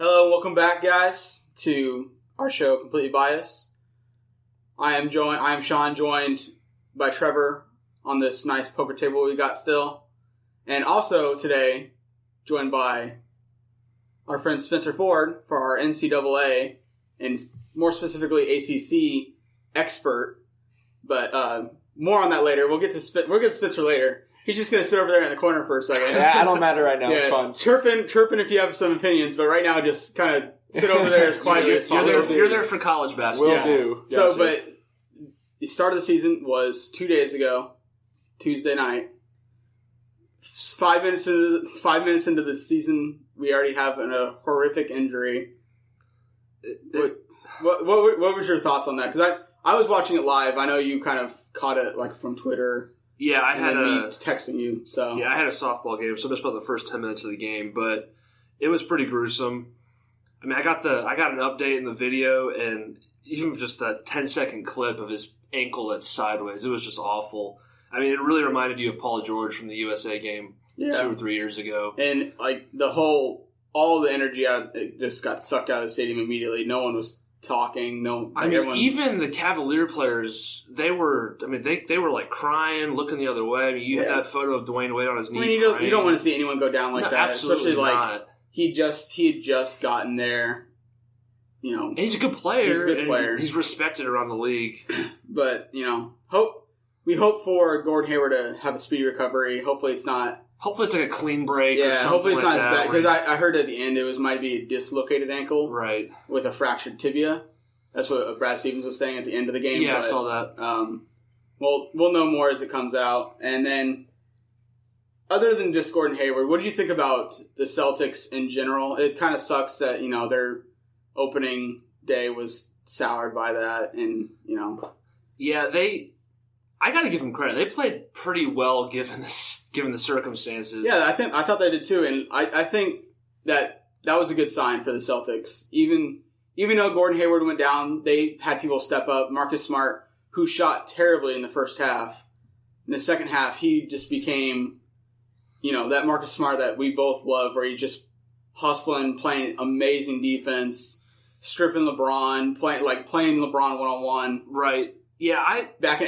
Hello, welcome back, guys, to our show, Completely Biased. I am Sean, joined by Trevor on this nice poker table we got still. And also today, joined by our friend Spencer Ford for our NCAA and more specifically ACC expert. But more on that later. We'll get to Spencer later. He's just going to sit over there in the corner for a second. Yeah, I don't matter right now. Yeah, it's fun. Chirping if you have some opinions, but right now just kind of sit over there as quietly as possible. You're there for college basketball. Will do. So, Gotcha. but the start of the season was 2 days ago, Tuesday night. 5 minutes into the season, we already have a horrific injury. What was your thoughts on that? Because I was watching it live. I know you kind of caught it like from Twitter. Yeah, I had me texting you. So yeah, I had a softball game, so I missed about the first 10 minutes of the game, but it was pretty gruesome. I mean, I got an update in the video, and even just that 10-second clip of his ankle that's sideways, it was just awful. I mean, it really reminded you of Paul George from the USA game 2 or 3 years ago. And like all the energy it just got sucked out of the stadium immediately. No one was talking. Even the Cavalier players, they were like crying, looking the other way. I mean, you had that photo of Dwayne Wade on his knee. I mean, you don't want to see anyone go down like that, especially like he had just gotten there. You know, and he's a good player. He's a good player. He's respected around the league. But we hope for Gordon Hayward to have a speedy recovery. Hopefully it's not. Hopefully it's like a clean break or something hopefully it's like not that. as bad. Because I heard at the end it might be a dislocated ankle. Right. With a fractured tibia. That's what Brad Stevens was saying at the end of the game. Yeah, I saw that. We'll know more as it comes out. And then, other than just Gordon Hayward, what do you think about the Celtics in general? It kind of sucks that, their opening day was soured by that. And, Yeah, I got to give them credit. They played pretty well given the circumstances. Yeah, I thought they did too, and I think that was a good sign for the Celtics. Even though Gordon Hayward went down, they had people step up. Marcus Smart, who shot terribly in the first half, in the second half he just became, that Marcus Smart that we both love, where he just hustling, playing amazing defense, stripping LeBron, playing LeBron one-on-one. Right. Yeah, backing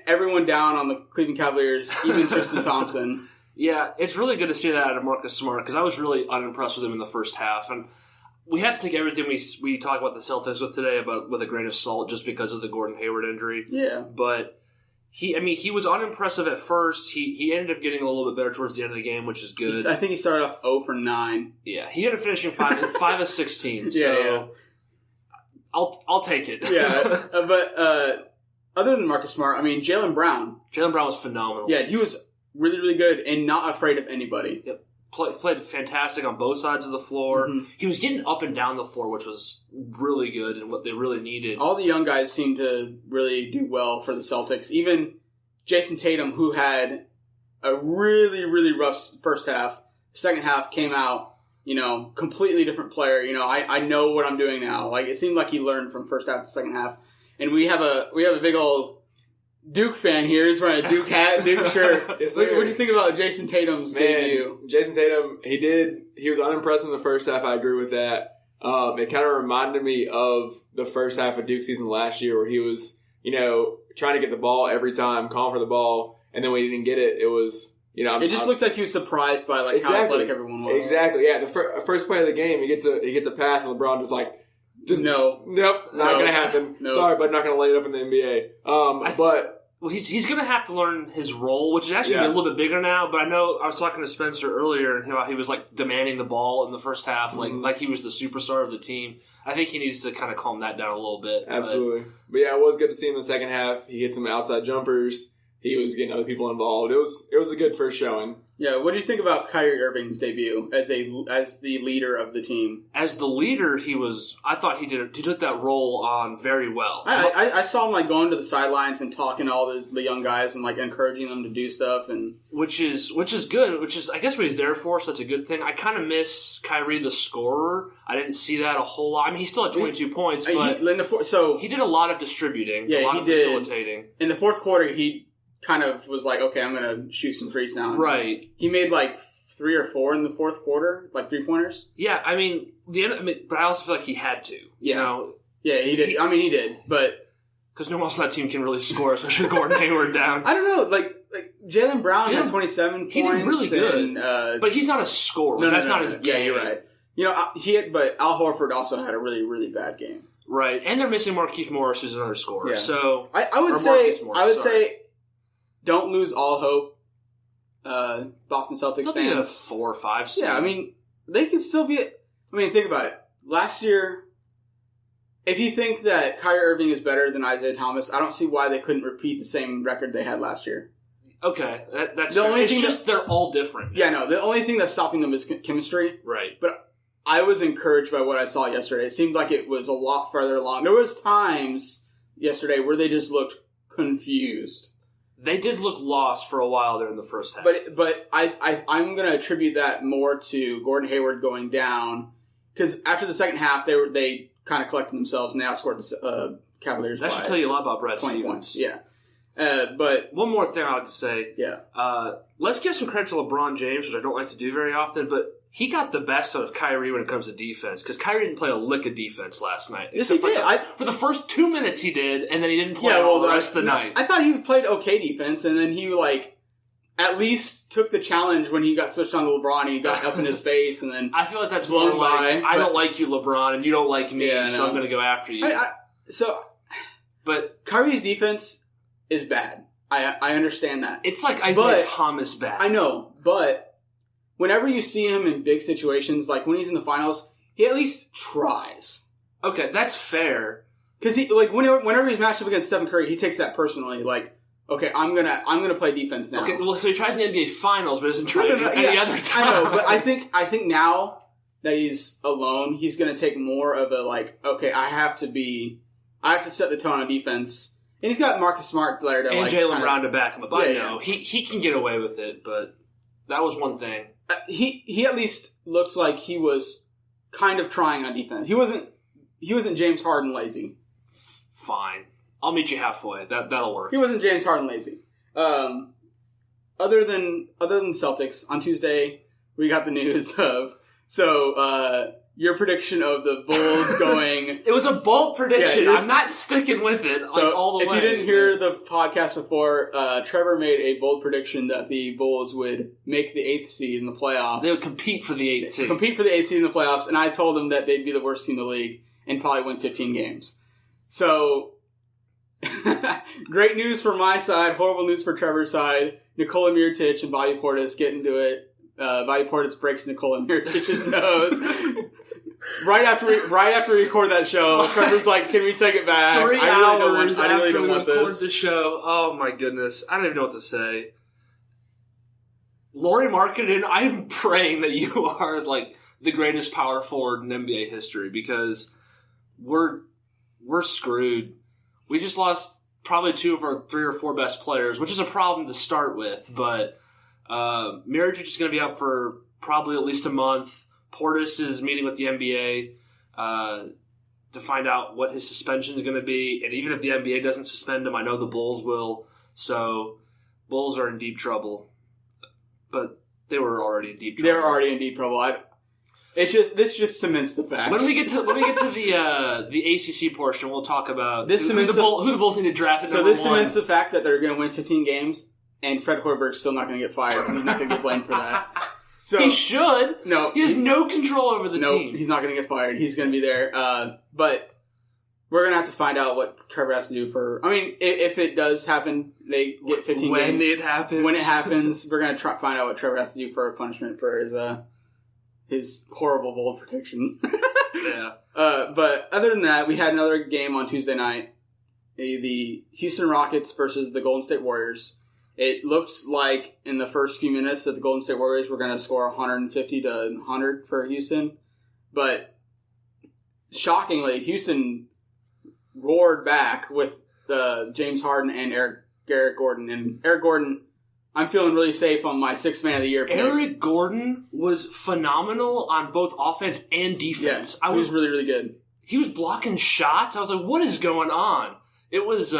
everyone down on the Cleveland Cavaliers, even Tristan Thompson. Yeah, it's really good to see that out of Marcus Smart, because I was really unimpressed with him in the first half. And we have to take everything we talk about the Celtics with today with a grain of salt, just because of the Gordon Hayward injury. Yeah. But he was unimpressive at first. He ended up getting a little bit better towards the end of the game, which is good. I think he started off 0 for 9. Yeah, he ended up finishing 5 of 16. So yeah. I'll take it. Yeah, but other than Marcus Smart, I mean, Jaylen Brown was phenomenal. Yeah, he was really, really good and not afraid of anybody. Yep. Played fantastic on both sides of the floor. Mm-hmm. He was getting up and down the floor, which was really good and what they really needed. All the young guys seemed to really do well for the Celtics. Even Jason Tatum, who had a really, really rough first half, second half came out, completely different player. I know what I'm doing now. Like, it seemed like he learned from first half to second half. And we have a big old Duke fan here. He's wearing a Duke hat, Duke shirt. Yes, what do you think about Jason Tatum's debut? Jason Tatum, he was unimpressed in the first half. I agree with that. It kind of reminded me of the first half of Duke season last year, where he was, trying to get the ball every time, calling for the ball, and then when he didn't get it, it was, it just looked like he was surprised by how athletic everyone was. Exactly, yeah. The first play of the game, he gets a pass, and LeBron nope, not going to happen. Nope. Sorry, but not going to lay it up in the NBA. Well, he's going to have to learn his role, which is actually a little bit bigger now. But I know I was talking to Spencer earlier, and he was demanding the ball in the first half, like he was the superstar of the team. I think he needs to kind of calm that down a little bit. Absolutely, but yeah, it was good to see him in the second half. He hit some outside jumpers. He was getting other people involved. It was a good first showing. Yeah, what do you think about Kyrie Irving's debut as the leader of the team? As the leader, I thought he took that role on very well. I saw him going to the sidelines and talking to all the young guys and encouraging them to do stuff, and which is good. Which is, I guess, what he's there for. So that's a good thing. I kind of miss Kyrie the scorer. I didn't see that a whole lot. I mean, he still had 22 points, but he did a lot of distributing, a lot of facilitating. In the fourth quarter, he kind of was like, okay, I'm going to shoot some threes now. Right. He made 3 or 4 in the fourth quarter, like 3-pointers. Yeah, but I also feel like he had to. You know? Yeah, he did. He did, but because no one else on that team can really score, especially with Gordon Hayward down. I don't know, like Jaylen Brown had 27 points. He did really good, but he's not a scorer. That's not his game. Yeah, you're right. But Al Horford also had a really, really bad game. Right, and they're missing Markieff Morris, who's another scorer. Yeah. So I would say, don't lose all hope. Boston Celtics They'll fans. Be a 4 or 5 seed. Yeah, they can still be. Think about it. Last year, if you think that Kyrie Irving is better than Isaiah Thomas, I don't see why they couldn't repeat the same record they had last year. Okay, that's the only thing. It's just they're all different. Yeah, no. The only thing that's stopping them is chemistry. Right. But I was encouraged by what I saw yesterday. It seemed like it was a lot further along. There was times yesterday where they just looked confused. They did look lost for a while there in the first half. But I'm going to attribute that more to Gordon Hayward going down because after the second half they kind of collected themselves and they outscored the Cavaliers. That should tell you a lot about Brad 20 Stevens. points. Yeah. But one more thing I like to say. Yeah. Let's give some credit to LeBron James, which I don't like to do very often, but he got the best out of Kyrie when it comes to defense because Kyrie didn't play a lick of defense last night. Yes, he did. For the first 2 minutes he did, and then he didn't play all the rest of the night. I thought he played okay defense, and then he at least took the challenge when he got switched on to LeBron. He got up in his face, and then I feel like that's blown by. I don't like you, LeBron, and you don't like me, so I'm going to go after you. But Kyrie's defense is bad. I understand that. It's like Isaiah Thomas bad. I know, but whenever you see him in big situations, like when he's in the finals, he at least tries. Okay, that's fair. Because whenever he's matched up against Stephen Curry, he takes that personally. Like, okay, I'm gonna play defense now. Okay, well, so he tries in the NBA Finals, but doesn't try any other time. I know, but I think now that he's alone, he's gonna take more of a okay, I have to set the tone on defense. And he's got Marcus Smart there to and Jaylen Brown to back him up. I know he can get away with it, but that was one thing. He at least looked like he was kind of trying on defense. He wasn't James Harden lazy. Fine, I'll meet you halfway. That'll work. He wasn't James Harden lazy. Other than Celtics on Tuesday, we got the news of your prediction of the Bulls going... It was a bold prediction. Yeah, I'm not sticking with it all the way. If you didn't hear the podcast before, Trevor made a bold prediction that the Bulls would make the 8th seed in the playoffs. They would compete for the 8th seed. Compete for the 8th seed in the playoffs, and I told them that they'd be the worst team in the league and probably win 15 games. So, great news for my side, horrible news for Trevor's side. Nikola Mirotic and Bobby Portis get into it. Bobby Portis breaks Nikola Mirotic's nose. Right after we record that show, Trevor's like, "Can we take it back?" 3 hours I really don't want we record this. The show. Oh my goodness, I don't even know what to say. Lauri Markkanen, I'm praying that you are the greatest power forward in NBA history because we're screwed. We just lost probably 2 of our 3 or 4 best players, which is a problem to start with. But Mirotic is going to be out for probably at least a month. Portis is meeting with the NBA to find out what his suspension is going to be. And even if the NBA doesn't suspend him, I know the Bulls will. So, Bulls are in deep trouble. But they were already in deep trouble. They were already in deep trouble. This just cements the facts. When we get to the ACC portion, we'll talk about who the Bulls need to draft at So number this 1. cements the fact that they're going to win 15 games, and Fred Hoiberg's still not going to get fired. He's not going to get blamed for that. So, he should. No. He has no control over the team. No, he's not going to get fired. He's going to be there. But we're going to have to find out what Trevor has to do for... if it does happen, they get 15 games. When it happens, we're going to find out what Trevor has to do for a punishment for his horrible bold prediction. Yeah. But other than that, we had another game on Tuesday night. The Houston Rockets versus the Golden State Warriors. It looks like in the first few minutes that the Golden State Warriors were going to score 150 to 100 for Houston. But shockingly, Houston roared back with James Harden and Eric Gordon. And Eric Gordon, I'm feeling really safe on my 6th Man of the Year pick. Eric Gordon was phenomenal on both offense and defense. Yeah, he was really, really good. He was blocking shots. I was like, what is going on? It was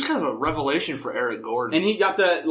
kind of a revelation for Eric Gordon. And he got that,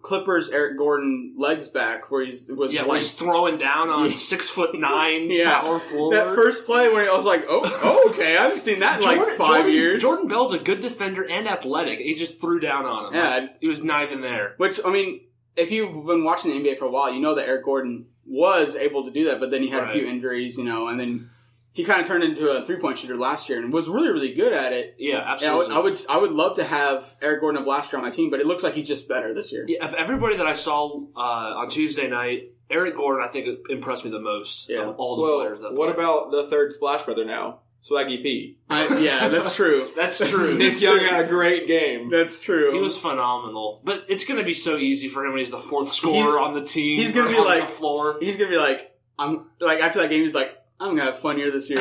Clippers Eric Gordon legs back where he's throwing down on 6'9" power forward. That first play where I was like, okay, I haven't seen that in 5 years. Jordan Bell's a good defender and athletic. He just threw down on him. Yeah, he was not even there. Which, I mean, if you've been watching the NBA for a while, you know that Eric Gordon was able to do that, but then he had a few injuries, and then he kind of turned into a three-point shooter last year and was really, really good at it. Yeah, absolutely. I would love to have Eric Gordon of last year on my team, but it looks like he's just better this year. Yeah, of everybody that I saw on Tuesday night, Eric Gordon, I think, impressed me the most of all the players. What about the third Splash Brother now? Swaggy P. Yeah, that's true. That's true. Nick Young had a great game. That's true. He was phenomenal. But it's going to be so easy for him when he's the fourth scorer on the team. He's going to be on the floor. He's going to be like, after that game, he's like, I'm going to have fun here this year.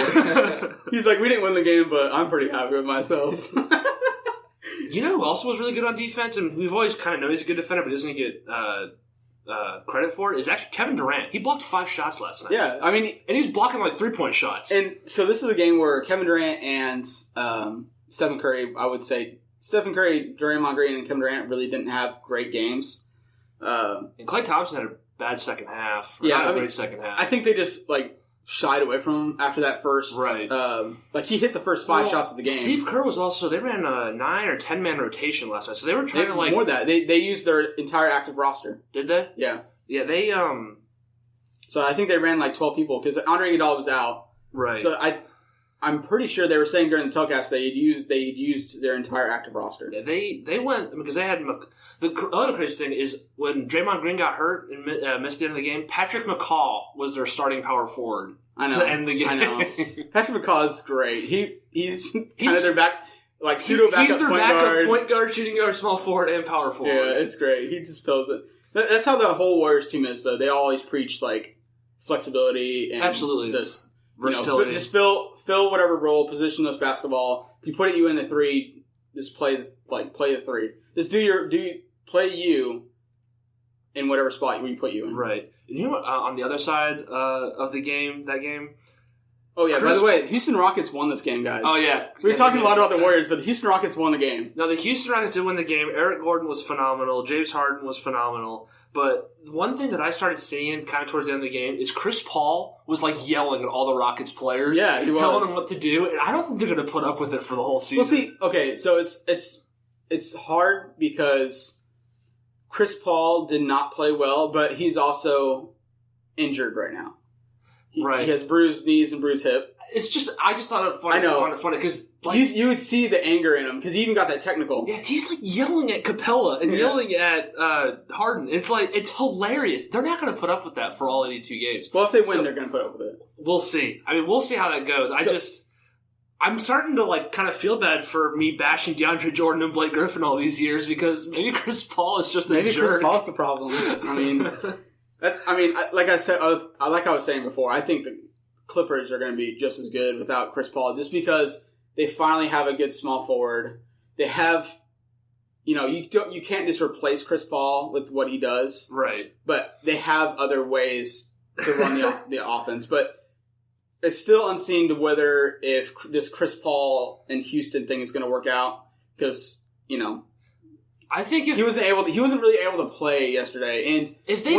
He's like, we didn't win the game, but I'm pretty happy with myself. You know who also was really good on defense, and we've always kind of known he's a good defender, but doesn't get credit for it, is actually Kevin Durant. He blocked 5 shots last night. Yeah, I mean... And he's blocking 3-point shots. And so this is a game where Kevin Durant and Stephen Curry, I would say, Stephen Curry, Draymond Green, and Kevin Durant really didn't have great games. And Klay Thompson had a bad second half. Great second half. I think they just, shied away from him after that first. Right. He hit the first 5 shots of the game. Steve Kerr was also, they ran a 9 or 10-man rotation last night, so they were trying to more than that. They used their entire active roster. Did they? Yeah. Yeah, they, So I think they ran 12 people, because Andre Iguodala was out. Right. So I'm pretty sure they were saying during the telecast they used their entire active roster. Yeah, they went, because they had, the other crazy thing is when Draymond Green got hurt and missed the end of the game, Patrick McCaw was their starting power forward to end the game. I know. Patrick McCaw is great. He's kind of their back, pseudo backup He's their point backup guard. Point guard, shooting guard, small forward, and power forward. Yeah, it's great. He just fills it. That's how the whole Warriors team is, though. They always preach, flexibility and absolutely this versatility. Just fill whatever role, positionless basketball. If you put you in the 3, just play the 3. Just play you in whatever spot we put you in. Right. You know what, on the other side of that game. Oh yeah. By the way, Houston Rockets won this game, guys. Oh yeah. We were talking a lot about the Warriors, but the Houston Rockets won the game. No, the Houston Rockets did win the game. Eric Gordon was phenomenal. James Harden was phenomenal. But one thing that I started seeing kind of towards the end of the game is Chris Paul was yelling at all the Rockets players. Yeah, he was. Telling them what to do. And I don't think they're going to put up with it for the whole season. Well, see, okay, so it's hard because Chris Paul did not play well, but he's also injured right now. Right. He has bruised knees and bruised hip. It's just, I just thought it funny. I know. Found it funny because you would see the anger in him because he even got that technical. Yeah, he's yelling at Capella and yelling at Harden. It's hilarious. They're not going to put up with that for all 82 games. Well, if they win, they're going to put up with it. We'll see. I mean, we'll see how that goes. I'm starting to kind of feel bad for me bashing DeAndre Jordan and Blake Griffin all these years because maybe Chris Paul is just a jerk. Maybe Chris Paul's the problem. Like I said, like I was saying before, I think the Clippers are going to be just as good without Chris Paul, just because they finally have a good small forward. They have, you can't just replace Chris Paul with what he does, right? But they have other ways to run the offense. But it's still unseen to whether if this Chris Paul and Houston thing is going to work out, because I think if he wasn't really able to play yesterday, and if they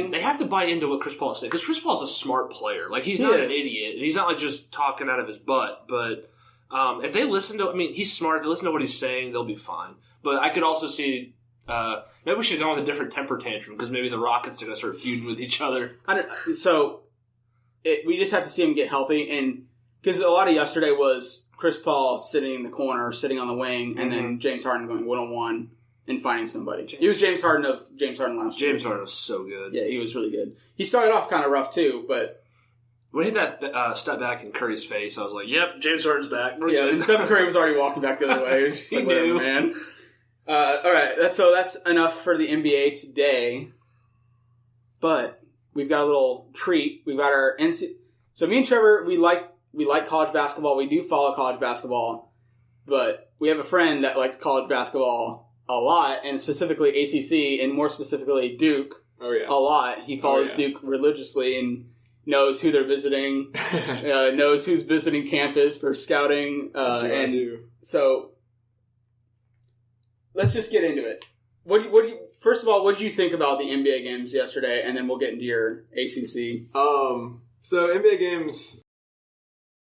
they have to buy into what Chris Paul said, because Chris Paul's a smart player. He's not an idiot, and he's not just talking out of his butt. But if they listen to, he's smart. If they listen to what he's saying, they'll be fine. But I could also see maybe we should go with a different temper tantrum because maybe the Rockets are going to start feuding with each other. We just have to see him get healthy, and because a lot of yesterday was Chris Paul sitting in the corner, sitting on the wing, and then James Harden going one-on-one and finding somebody. He was James Harden last year. James Harden was so good. Yeah, he was really good. He started off kind of rough too, but when he hit that step back in Curry's face, I was like, "Yep, James Harden's back." We're good. And Stephen Curry was already walking back the other way. It was just whatever, man. All right, that's enough for the NBA today. But we've got a little treat. We've got our NCAA. So me and Trevor, we like college basketball. We do follow college basketball, but we have a friend that likes college basketball a lot, and specifically ACC, and more specifically Duke. Oh yeah, a lot. He follows Duke religiously and knows who they're visiting, knows who's visiting campus for scouting, So let's just get into it. What do you first of all, what did you think about the NBA games yesterday? And then we'll get into your ACC. So NBA games,